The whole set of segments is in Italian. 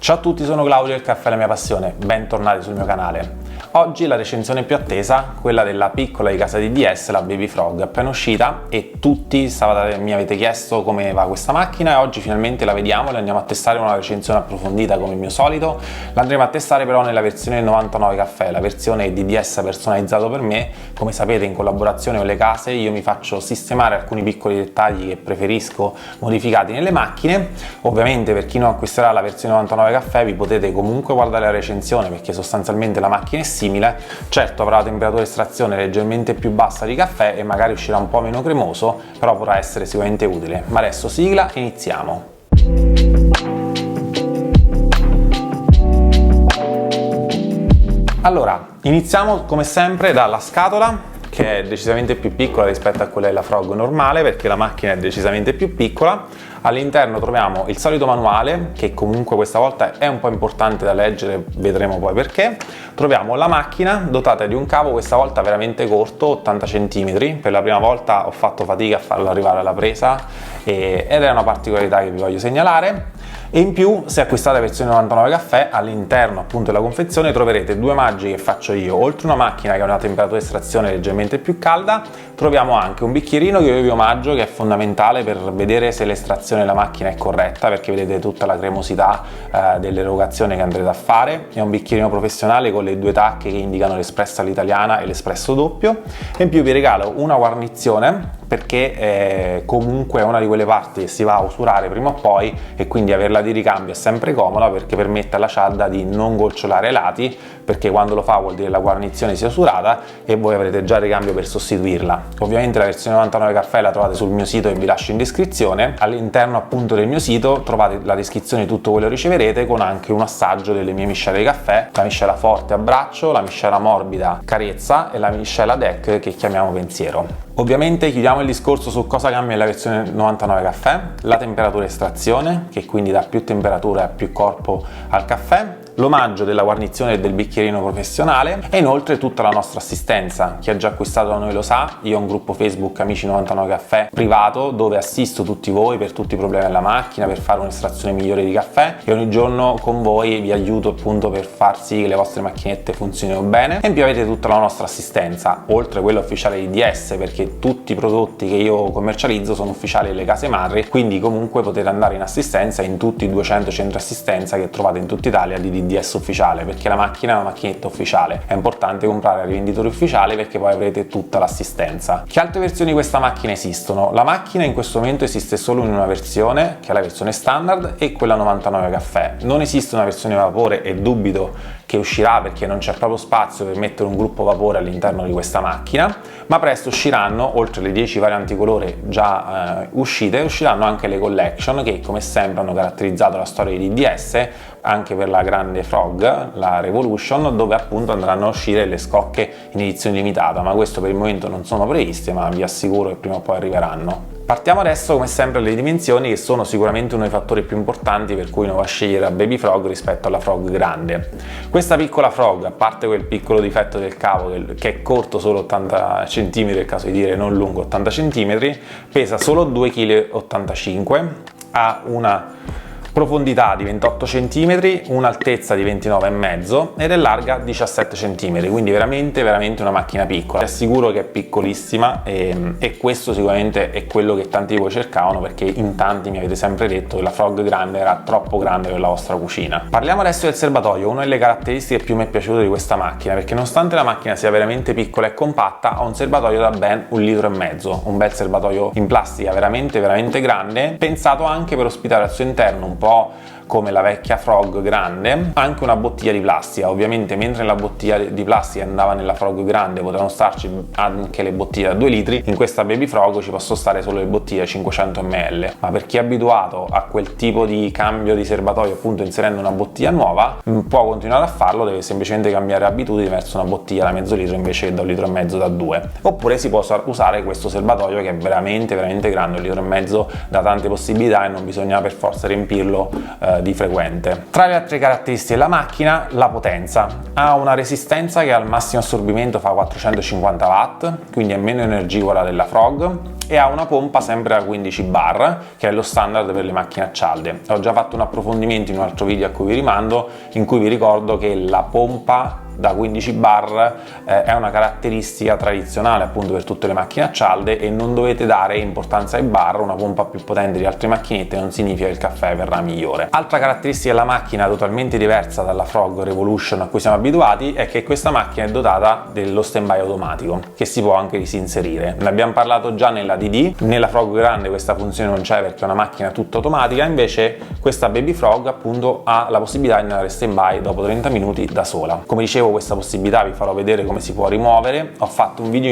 Ciao a tutti, sono Claudio e il caffè è la mia passione, bentornati sul mio canale. Oggi la recensione più attesa, quella della piccola di casa DDS, la Baby Frog, appena uscita e tutti mi avete chiesto come va questa macchina e oggi finalmente la vediamo e la andiamo a testare in una recensione approfondita come il mio solito. L'andremo a testare però nella versione 99 caffè, la versione DDS personalizzato per me. Come sapete, in collaborazione con le case io mi faccio sistemare alcuni piccoli dettagli che preferisco modificati nelle macchine. Ovviamente per chi non acquisterà la versione 99 caffè vi potete comunque guardare la recensione perché sostanzialmente la macchina è simile, certo avrà la temperatura estrazione leggermente più bassa di caffè e magari uscirà un po' meno cremoso, però potrà essere sicuramente utile. Ma adesso sigla, iniziamo! Allora, iniziamo come sempre dalla scatola, che è decisamente più piccola rispetto a quella della Frog normale perché la macchina è decisamente più piccola. All'interno troviamo il solito manuale, che comunque questa volta è un po' importante da leggere, vedremo poi perché. Troviamo la macchina dotata di un cavo, questa volta veramente corto, 80 cm. Per la prima volta ho fatto fatica a farlo arrivare alla presa ed è una particolarità che vi voglio segnalare. E in più, se acquistate la versione 99 caffè, all'interno appunto della confezione troverete due omaggi che faccio io. Oltre a una macchina che ha una temperatura di estrazione leggermente più calda, troviamo anche un bicchierino che io vi omaggio, che è fondamentale per vedere se l'estrazione della macchina è corretta, perché vedete tutta la cremosità dell'erogazione che andrete a fare. È un bicchierino professionale con le due tacche che indicano l'espresso all'italiana e l'espresso doppio. E in più vi regalo una guarnizione, perché comunque è una di quelle parti che si va a usurare prima o poi e quindi averla di ricambio è sempre comoda perché permette alla cialda di non gocciolare ai lati, perché quando lo fa vuol dire che la guarnizione sia usurata e voi avrete già il ricambio per sostituirla. Ovviamente la versione 99 caffè la trovate sul mio sito e vi lascio in descrizione. All'interno appunto del mio sito trovate la descrizione di tutto quello che riceverete, con anche un assaggio delle mie miscele di caffè: la miscela forte a braccio, la miscela morbida carezza e la miscela deck che chiamiamo pensiero. Ovviamente chiudiamo il discorso su cosa cambia la versione 99 caffè: la temperatura estrazione, che quindi dà più temperatura e più corpo al caffè, l'omaggio della guarnizione del bicchierino professionale e inoltre tutta la nostra assistenza. Chi ha già acquistato da noi lo sa, io ho un gruppo Facebook Amici 99 Caffè privato dove assisto tutti voi per tutti i problemi della macchina, per fare un'estrazione migliore di caffè, e ogni giorno con voi vi aiuto appunto per far sì che le vostre macchinette funzionino bene. E in più avete tutta la nostra assistenza, oltre a quella ufficiale di DS, perché tutti i prodotti che io commercializzo sono ufficiali delle case madri, quindi comunque potete andare in assistenza in tutti i 200 centri assistenza che trovate in tutta Italia di DDS ufficiale, perché la macchina è una macchinetta ufficiale. È importante comprare a rivenditori ufficiali perché poi avrete tutta l'assistenza. Che altre versioni di questa macchina esistono? La macchina in questo momento esiste solo in una versione, che è la versione standard, e quella 99 caffè. Non esiste una versione vapore e dubito che uscirà perché non c'è proprio spazio per mettere un gruppo vapore all'interno di questa macchina, ma presto usciranno, oltre alle 10 varianti colore già uscite, usciranno anche le collection che come sempre hanno caratterizzato la storia di DDS, anche per la grande Frog, la Revolution, dove appunto andranno a uscire le scocche in edizione limitata, ma questo per il momento non sono previste, ma vi assicuro che prima o poi arriveranno. Partiamo adesso come sempre dalle dimensioni, che sono sicuramente uno dei fattori più importanti per cui uno va a scegliere la Baby Frog rispetto alla Frog grande. Questa piccola Frog, a parte quel piccolo difetto del cavo che è corto solo 80 cm, nel caso di dire non lungo 80 cm, pesa solo 2,85 kg, ha una profondità di 28 cm, un'altezza di 29,5 ed è larga 17 cm, quindi veramente una macchina piccola. Vi assicuro che è piccolissima e questo sicuramente è quello che tanti di voi cercavano, perché in tanti mi avete sempre detto che la Frog grande era troppo grande per la vostra cucina. Parliamo adesso del serbatoio, una delle caratteristiche più mi è piaciute di questa macchina, perché nonostante la macchina sia veramente piccola e compatta, ha un serbatoio da ben 1,5 litri, un bel serbatoio in plastica veramente grande, pensato anche per ospitare al suo interno, un po' come la vecchia Frog grande, anche una bottiglia di plastica. Ovviamente mentre la bottiglia di plastica andava nella Frog grande, potevano starci anche le bottiglie da 2 litri, in questa Baby Frog ci possono stare solo le bottiglie 500 ml, ma per chi è abituato a quel tipo di cambio di serbatoio, appunto inserendo una bottiglia nuova, può continuare a farlo, deve semplicemente cambiare abitudini verso una bottiglia da mezzo litro invece che da 1,5 litri da 2. Oppure si può usare questo serbatoio che è veramente grande, 1,5 litri, da tante possibilità, e non bisogna per forza riempirlo di frequente. Tra le altre caratteristiche della macchina, la potenza. Ha una resistenza che al massimo assorbimento fa 450 watt, quindi è meno energivora della Frog, e ha una pompa sempre da 15 bar, che è lo standard per le macchine a cialde. Ho già fatto un approfondimento in un altro video a cui vi rimando, in cui vi ricordo che la pompa da 15 bar è una caratteristica tradizionale appunto per tutte le macchine a cialde, e non dovete dare importanza ai bar. Una pompa più potente di altre macchinette non significa che il caffè verrà migliore. Altra caratteristica della macchina totalmente diversa dalla Frog Revolution a cui siamo abituati è che questa macchina è dotata dello stand-by automatico, che si può anche disinserire. Ne abbiamo parlato già nella DD. Nella Frog grande questa funzione non c'è perché è una macchina tutta automatica, invece questa Baby Frog appunto ha la possibilità di andare stand-by dopo 30 minuti da sola. Come dicevo, questa possibilità vi farò vedere come si può rimuovere. Ho fatto un video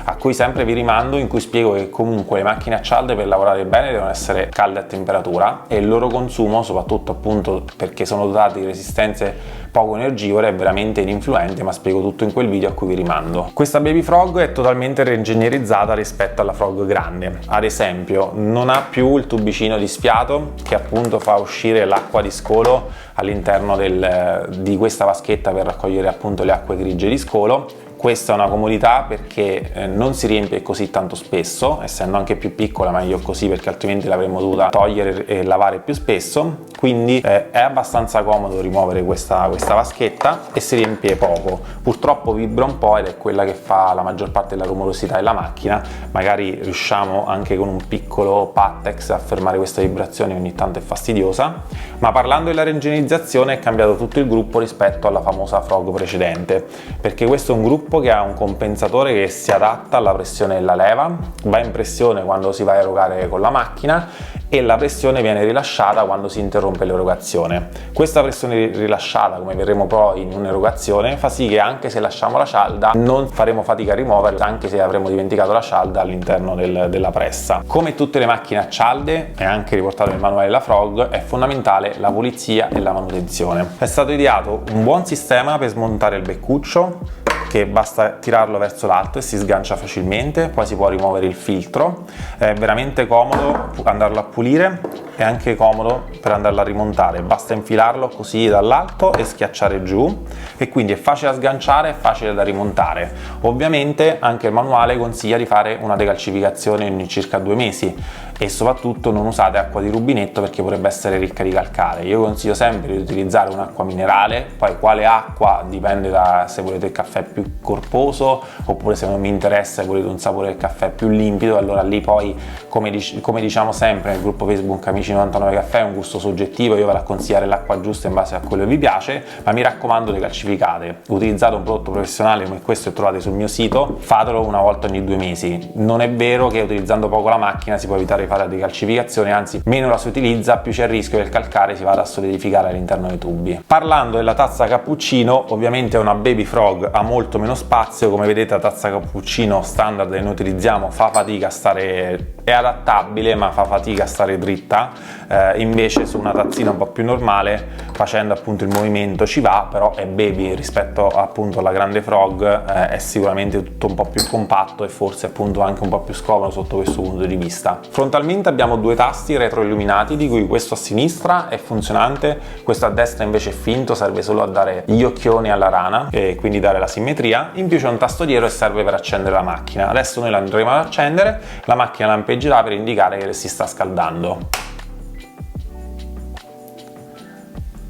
a cui sempre vi rimando, in cui spiego che comunque le macchine a cialde per lavorare bene devono essere calde a temperatura, e il loro consumo, soprattutto appunto perché sono dotati di resistenze poco energivore, è veramente ininfluente, ma spiego tutto in quel video a cui vi rimando. Questa Baby Frog è totalmente reingegnerizzata rispetto alla Frog grande. Ad esempio, non ha più il tubicino di sfiato che appunto fa uscire l'acqua di scolo all'interno di questa vaschetta per raccogliere appunto le acque grigie di scolo. Questa è una comodità perché non si riempie così tanto spesso, essendo anche più piccola, meglio così perché altrimenti l'avremmo dovuta togliere e lavare più spesso. Quindi è abbastanza comodo rimuovere questa vaschetta, e si riempie poco. Purtroppo vibra un po' ed è quella che fa la maggior parte della rumorosità della macchina. Magari riusciamo anche con un piccolo Pattex a fermare questa vibrazione, ogni tanto è fastidiosa. Ma parlando della reingegnerizzazione, è cambiato tutto il gruppo rispetto alla famosa Frog precedente, perché questo è un gruppo che ha un compensatore che si adatta alla pressione della leva, va in pressione quando si va a erogare con la macchina, e la pressione viene rilasciata quando si interrompe l'erogazione. Questa pressione rilasciata, come vedremo poi in un'erogazione, fa sì che anche se lasciamo la cialda non faremo fatica a rimuoverla, anche se avremo dimenticato la cialda all'interno della pressa. Come tutte le macchine a cialde, è anche riportato nel manuale della Frog, è fondamentale la pulizia e la manutenzione. È stato ideato un buon sistema per smontare il beccuccio, che basta tirarlo verso l'alto e si sgancia facilmente. Poi si può rimuovere il filtro, è veramente comodo andarlo a pulire, è anche comodo per andarlo a rimontare, basta infilarlo così dall'alto e schiacciare giù, e quindi è facile da sganciare e facile da rimontare. Ovviamente anche il manuale consiglia di fare una decalcificazione ogni circa 2 mesi, e soprattutto non usate acqua di rubinetto perché potrebbe essere ricca di calcare. Io consiglio sempre di utilizzare un'acqua minerale. Poi quale acqua dipende da se volete il caffè più corposo, oppure se non vi interessa e volete un sapore del caffè più limpido, allora lì poi come diciamo sempre nel gruppo Facebook Amici 99 Caffè, è un gusto soggettivo, io vado a consigliare l'acqua giusta in base a quello che vi piace, ma mi raccomando decalcificate. Utilizzate un prodotto professionale come questo che trovate sul mio sito, fatelo una volta ogni 2 mesi. Non è vero che utilizzando poco la macchina si può evitare di fare la decalcificazione, anzi meno la si utilizza più c'è il rischio che il calcare si vada a solidificare all'interno dei tubi. Parlando della tazza cappuccino, ovviamente è una Baby Frog, ha molto meno spazio. Come vedete la tazza cappuccino standard che noi utilizziamo fa fatica a stare, è adattabile ma fa fatica a stare dritta, invece su una tazzina un po' più normale, facendo appunto il movimento ci va, però è Baby rispetto appunto alla grande Frog, è sicuramente tutto un po' più compatto e forse appunto anche un po' più scomodo sotto questo punto di vista. Frontalmente abbiamo 2 tasti retroilluminati, di cui questo a sinistra è funzionante, questo a destra invece è finto, serve solo a dare gli occhioni alla rana e quindi dare la simmetria. In più c'è un tasto dietro e serve per accendere la macchina. Adesso noi la andremo ad accendere, la macchina lampeggerà per indicare che si sta scaldando.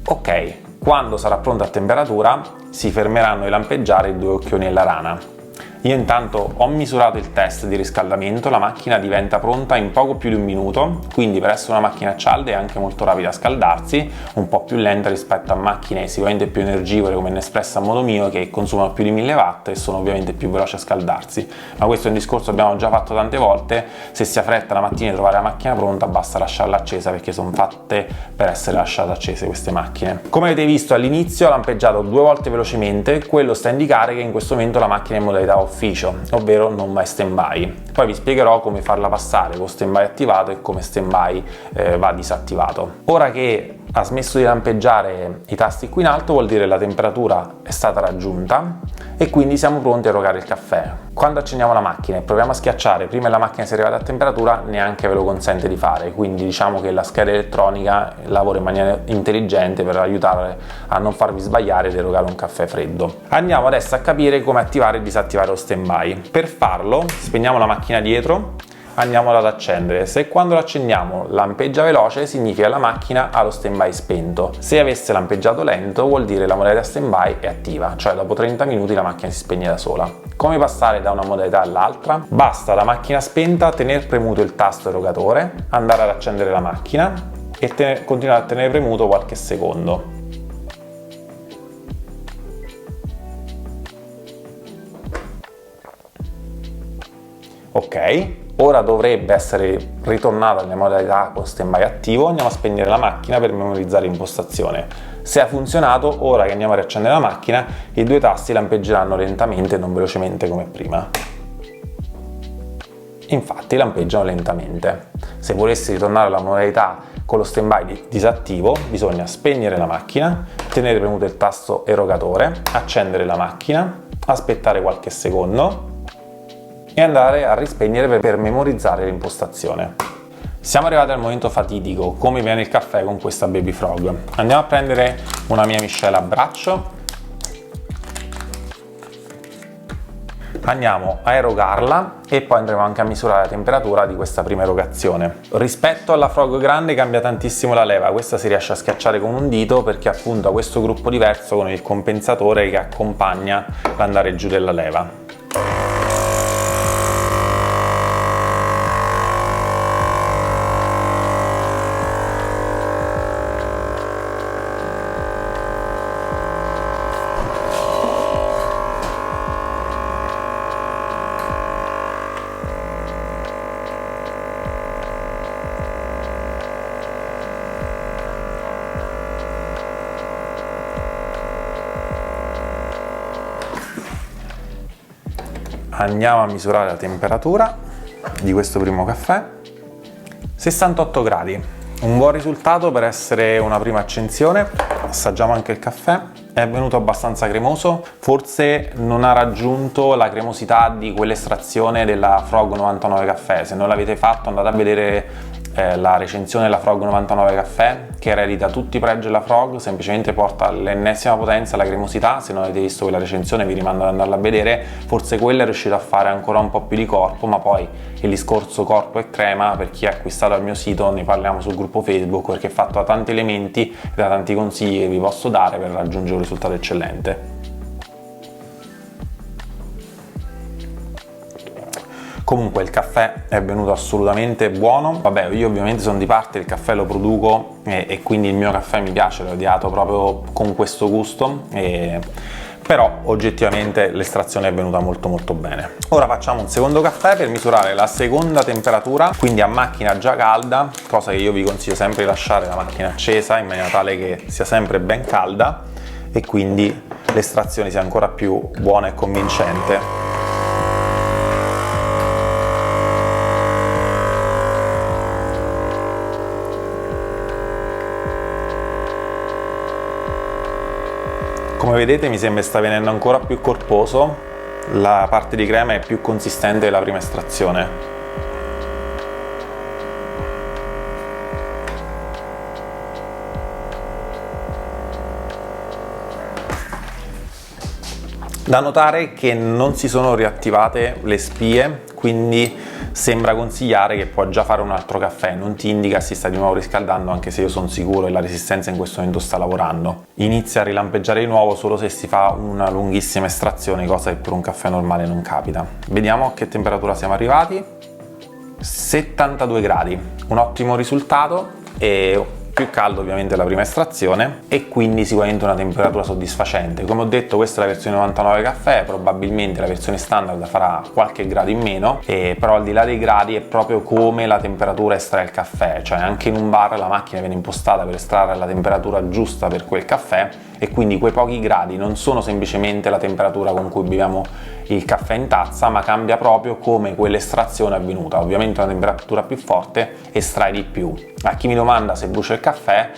Ok, quando sarà pronta a temperatura si fermeranno di lampeggiare i 2 occhioni alla rana. Io intanto ho misurato il test di riscaldamento, la macchina diventa pronta in poco più di 1 minuto, quindi per essere una macchina a cialde è anche molto rapida a scaldarsi, un po' più lenta rispetto a macchine sicuramente più energivore come Nespresso a modo mio, che consumano più di 1000 watt e sono ovviamente più veloci a scaldarsi. Ma questo è un discorso che abbiamo già fatto tante volte: se si ha fretta la mattina di trovare la macchina pronta basta lasciarla accesa, perché sono fatte per essere lasciate accese queste macchine. Come avete visto all'inizio ho lampeggiato 2 volte velocemente, quello sta a indicare che in questo momento la macchina è in modalità ufficio, ovvero non va in stand-by. Poi vi spiegherò come farla passare con stand-by attivato e come stand-by va disattivato. Ora che ha smesso di lampeggiare i tasti qui in alto, vuol dire che la temperatura è stata raggiunta e quindi siamo pronti a erogare il caffè. Quando accendiamo la macchina e proviamo a schiacciare prima che la macchina sia arrivata a temperatura, neanche ve lo consente di fare, quindi diciamo che la scheda elettronica lavora in maniera intelligente per aiutare a non farvi sbagliare ed erogare un caffè freddo. Andiamo adesso a capire come attivare e disattivare lo standby. Per farlo spegniamo la macchina dietro, andiamola ad accendere. Se quando l'accendiamo lampeggia veloce, significa che la macchina ha lo standby spento. Se avesse lampeggiato lento, vuol dire che la modalità standby è attiva, cioè dopo 30 minuti la macchina si spegne da sola. Come passare da una modalità all'altra? Basta la macchina spenta tenere premuto il tasto erogatore, andare ad accendere la macchina e continuare a tenere premuto qualche secondo. Ok, ora dovrebbe essere ritornata nelle modalità con standby attivo. Andiamo a spegnere la macchina per memorizzare l'impostazione. Se ha funzionato, ora che andiamo a riaccendere la macchina, i due tasti lampeggeranno lentamente e non velocemente come prima. Infatti lampeggiano lentamente. Se volessi ritornare alla modalità con lo standby disattivo, bisogna spegnere la macchina, tenere premuto il tasto erogatore, accendere la macchina, aspettare qualche secondo e andare a rispegnere per memorizzare l'impostazione. Siamo arrivati al momento fatidico, come viene il caffè con questa Baby Frog. Andiamo a prendere una mia miscela a braccio, andiamo a erogarla e poi andremo anche a misurare la temperatura di questa prima erogazione. Rispetto alla Frog grande cambia tantissimo la leva, questa si riesce a schiacciare con un dito perché appunto ha questo gruppo diverso con il compensatore che accompagna l'andare giù della leva. Andiamo a misurare la temperatura di questo primo caffè. 68 gradi, un buon risultato per essere una prima accensione. Assaggiamo anche il caffè, è venuto abbastanza cremoso, forse non ha raggiunto la cremosità di quell'estrazione della Frog 99 caffè. Se non l'avete fatto andate a vedere la recensione della Frog 99 caffè, che eredita tutti i pregi della Frog, semplicemente porta all'ennesima potenza la cremosità. Se non avete visto quella recensione vi rimando ad andarla a vedere, forse quella è riuscita a fare ancora un po' più di corpo, ma poi il discorso corpo e crema, per chi ha acquistato al mio sito ne parliamo sul gruppo Facebook, perché è fatto da tanti elementi e da tanti consigli che vi posso dare per raggiungere un risultato eccellente. Comunque il caffè è venuto assolutamente buono. Vabbè, io ovviamente sono di parte, il caffè lo produco e quindi il mio caffè mi piace, l'ho odiato proprio con questo gusto, però oggettivamente l'estrazione è venuta molto bene. Ora facciamo un secondo caffè per misurare la seconda temperatura, quindi a macchina già calda, cosa che io vi consiglio sempre di lasciare la macchina accesa in maniera tale che sia sempre ben calda e quindi l'estrazione sia ancora più buona e convincente. Come vedete mi sembra sta venendo ancora più corposo, la parte di crema è più consistente della prima estrazione. Da notare che non si sono riattivate le spie, quindi sembra consigliare che può già fare un altro caffè, non ti indica se si sta di nuovo riscaldando, anche se io sono sicuro che la resistenza in questo momento sta lavorando. Inizia a rilampeggiare di nuovo solo se si fa una lunghissima estrazione, cosa che per un caffè normale non capita. Vediamo a che temperatura siamo arrivati. 72 gradi, un ottimo risultato e più caldo ovviamente la prima estrazione e quindi sicuramente una temperatura soddisfacente. Come ho detto, questa è la versione 99 caffè, probabilmente la versione standard farà qualche grado in meno, però al di là dei gradi è proprio come la temperatura estrae il caffè, cioè anche in un bar la macchina viene impostata per estrarre la temperatura giusta per quel caffè e quindi quei pochi gradi non sono semplicemente la temperatura con cui beviamo il caffè in tazza, ma cambia proprio come quell'estrazione è avvenuta. Ovviamente una temperatura più forte estrae di più. A chi mi domanda se brucia il caffè,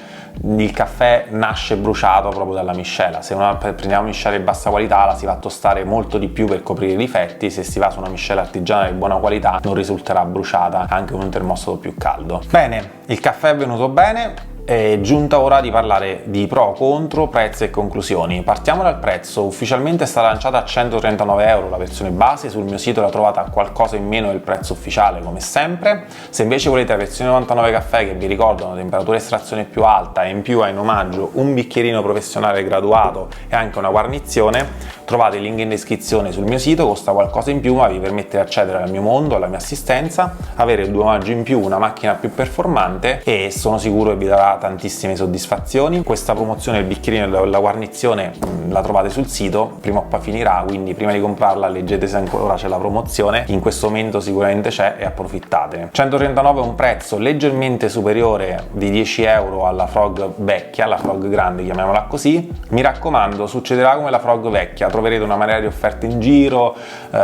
il caffè nasce bruciato proprio dalla miscela. Se prendiamo miscela di bassa qualità la si va a tostare molto di più per coprire i difetti, se si va su una miscela artigianale di buona qualità non risulterà bruciata anche con un termostato più caldo. Bene, il caffè è venuto bene. È giunta ora di parlare di pro, contro, prezzi e conclusioni. Partiamo dal prezzo. Ufficialmente è stata lanciata a 139 euro la versione base, sul mio sito la trovate a qualcosa in meno del prezzo ufficiale come sempre. Se invece volete la versione 99 caffè, che vi ricordo una temperatura di estrazione più alta e in più ha in omaggio un bicchierino professionale graduato e anche una guarnizione, trovate il link in descrizione sul mio sito. Costa qualcosa in più ma vi permette di accedere al mio mondo, alla mia assistenza, avere 2 omaggi in più, una macchina più performante e sono sicuro che vi darà tantissime soddisfazioni. Questa promozione del bicchierino e la guarnizione la trovate sul sito, prima o poi finirà, quindi prima di comprarla leggete se ancora c'è la promozione, in questo momento sicuramente c'è e approfittate. 139 è un prezzo leggermente superiore di 10 euro alla Frog vecchia, la Frog grande chiamiamola così. Mi raccomando, succederà come la Frog vecchia, troverete una marea di offerte in giro,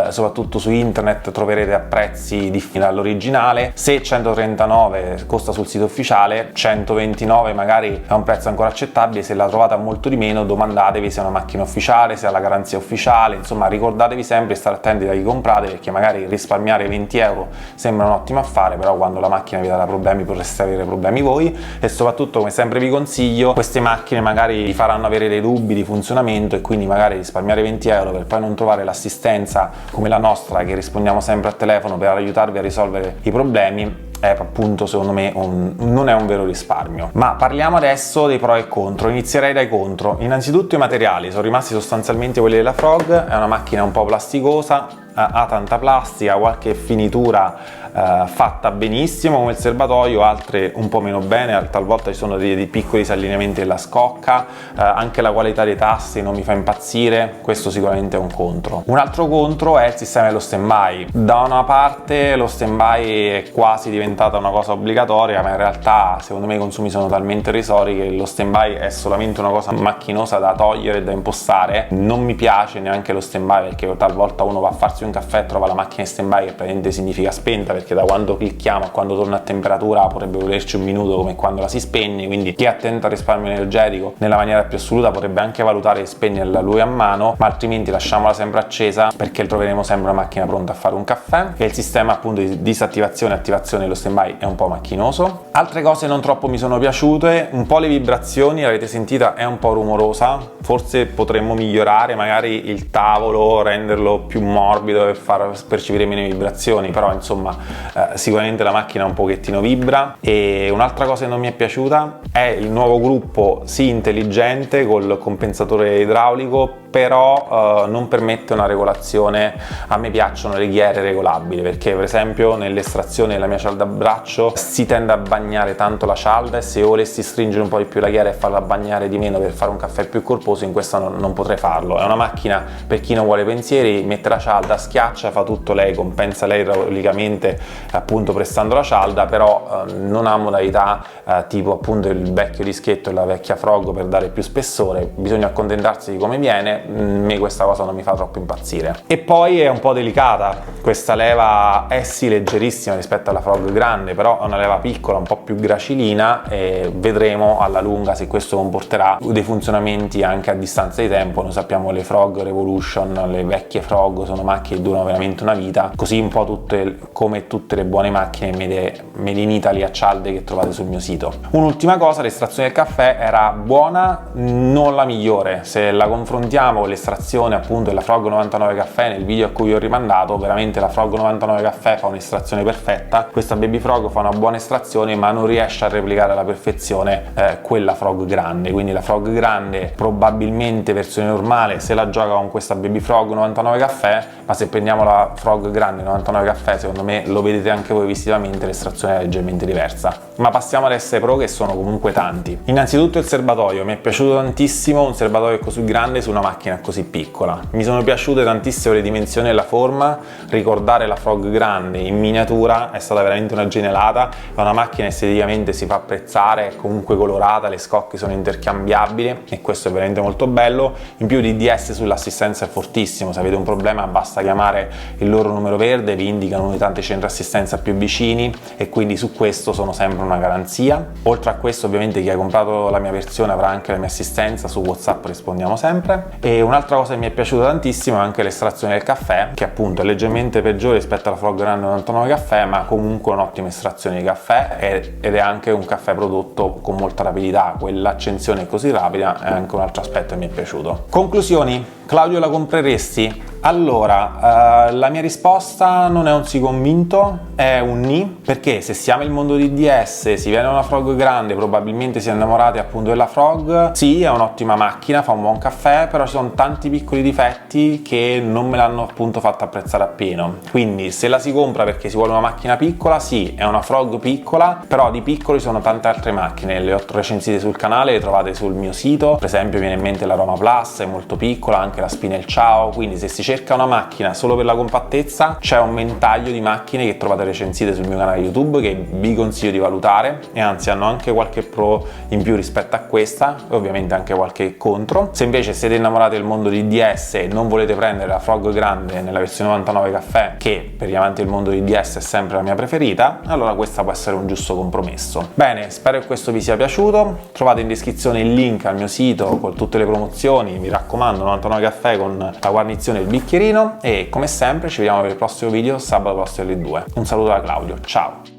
soprattutto su internet troverete a prezzi differenti dall'originale. Se 139 costa sul sito ufficiale, 129 magari è un prezzo ancora accettabile. Se la trovate a molto di meno, domandatevi se è una macchina ufficiale, se ha la garanzia ufficiale, insomma ricordatevi sempre di stare attenti da chi comprate, perché magari risparmiare 20 euro sembra un ottimo affare, però quando la macchina vi darà problemi potreste avere problemi voi. E soprattutto, come sempre vi consiglio, queste macchine magari vi faranno avere dei dubbi di funzionamento e quindi magari risparmiare 20 euro per poi non trovare l'assistenza come la nostra, che rispondiamo sempre al telefono per aiutarvi a risolvere i problemi, è appunto secondo me non è un vero risparmio. Ma parliamo adesso dei pro e contro. Inizierei dai contro. Innanzitutto i materiali sono rimasti sostanzialmente quelli della Frog, è una macchina un po' plasticosa, ha tanta plastica, qualche finitura fatta benissimo come il serbatoio, altre un po' meno bene, talvolta ci sono dei piccoli disallineamenti della scocca, anche la qualità dei tasti non mi fa impazzire, questo sicuramente è un contro. Un altro contro è il sistema dello stand-by. Da una parte lo stand-by è quasi diventata una cosa obbligatoria, ma in realtà secondo me i consumi sono talmente irrisori che lo stand-by è solamente una cosa macchinosa da togliere e da impostare. Non mi piace neanche lo stand-by, perché talvolta uno va a farsi un caffè e trova la macchina in stand-by che praticamente significa spenta, perché da quando clicchiamo a quando torna a temperatura potrebbe volerci un minuto come quando la si spegne. Quindi chi è attento al risparmio energetico nella maniera più assoluta potrebbe anche valutare di spegnerla lui a mano, ma altrimenti lasciamola sempre accesa, perché troveremo sempre una macchina pronta a fare un caffè. E il sistema appunto di disattivazione e attivazione dello stand-by è un po' macchinoso. Altre cose non troppo mi sono piaciute, un po' le vibrazioni, l'avete sentita, è un po' rumorosa, forse potremmo migliorare magari il tavolo, renderlo più morbido e far percepire meno vibrazioni, però insomma sicuramente la macchina un pochettino vibra. E un'altra cosa che non mi è piaciuta è il nuovo gruppo, sì intelligente col compensatore idraulico, però non permette una regolazione. A me piacciono le ghiere regolabili, perché per esempio nell'estrazione della mia cialda a braccio si tende a bagnare tanto la cialda, e se io volessi stringere un po' di più la ghiera e farla bagnare di meno per fare un caffè più corposo, in questa non potrei farlo. È una macchina per chi non vuole pensieri, mette la cialda, schiaccia, fa tutto lei, compensa lei idraulicamente appunto prestando la cialda, però non ha modalità tipo appunto il vecchio dischetto e la vecchia Frog per dare più spessore. Bisogna accontentarsi di come viene. Me questa cosa non mi fa troppo impazzire. E poi è un po' delicata questa leva, è sì leggerissima rispetto alla Frog grande, però è una leva piccola, un po' più gracilina, e vedremo alla lunga se questo comporterà dei funzionamenti anche a distanza di tempo. Noi sappiamo le Frog Revolution, le vecchie Frog sono macchine che durano veramente una vita, così un po' come tutte le buone macchine made in Italy a cialde che trovate sul mio sito. Un'ultima cosa, l'estrazione del caffè era buona, non la migliore. Se la confrontiamo con l'estrazione appunto della Frog 99 caffè nel video a cui vi ho rimandato, veramente la Frog 99 caffè fa un'estrazione perfetta. Questa Baby Frog fa una buona estrazione, ma non riesce a replicare alla perfezione quella Frog grande. Quindi la Frog grande probabilmente versione normale se la gioca con questa Baby Frog 99 caffè, ma se prendiamo la Frog grande 99 caffè, secondo me lo vedete anche voi visivamente, l'estrazione è leggermente diversa. Ma passiamo adesso ai pro, che sono comunque tanti. Innanzitutto il serbatoio, mi è piaciuto tantissimo un serbatoio così grande su una macchina così piccola. Mi sono piaciute tantissimo le dimensioni e la forma, ricordare la Frog grande in miniatura è stata veramente una genialata. È una macchina esteticamente si fa apprezzare, è comunque colorata, le scocche sono intercambiabili e questo è veramente veramente molto bello. In più l'IDS sull'assistenza è fortissimo, se avete un problema basta chiamare il loro numero verde, vi indicano uno di tanti centri assistenza più vicini e quindi su questo sono sempre una garanzia. Oltre a questo ovviamente chi ha comprato la mia versione avrà anche la mia assistenza, su WhatsApp rispondiamo sempre. E un'altra cosa che mi è piaciuta tantissimo è anche l'estrazione del caffè, che appunto è leggermente peggiore rispetto alla Frog Grande 99 caffè, ma comunque un'ottima estrazione di caffè ed è anche un caffè prodotto con molta rapidità. Quell'accensione così rapida è anche un altro aspetto che mi è piaciuto. Conclusioni: Claudio, la compreresti? Allora, la mia risposta non è un sì convinto, è un ni, perché se si ama il mondo di DS, si viene una Frog grande, probabilmente si è innamorati appunto della Frog. Sì, è un'ottima macchina, fa un buon caffè, però ci sono tanti piccoli difetti che non me l'hanno appunto fatto apprezzare appieno. Quindi se la si compra perché si vuole una macchina piccola, sì, è una Frog piccola, però di piccoli sono tante altre macchine, le ho recensite sul canale, le trovate sul mio sito. Per esempio viene in mente la Roma Plus, è molto piccola, anche la Spinel Ciao, quindi se si cerca una macchina solo per la compattezza c'è un ventaglio di macchine che trovate recensite sul mio canale YouTube che vi consiglio di valutare, e anzi hanno anche qualche pro in più rispetto a questa e ovviamente anche qualche contro. Se invece siete innamorati del mondo di DS e non volete prendere la Frog grande nella versione 99 caffè, che per gli amanti del mondo di DS è sempre la mia preferita, allora questa può essere un giusto compromesso. Bene, spero che questo vi sia piaciuto. Trovate in descrizione il link al mio sito con tutte le promozioni, mi raccomando 99 caffè con la guarnizione e il bicchierino, e come sempre ci vediamo per il prossimo video sabato prossimo alle 2. Un saluto da Claudio, ciao!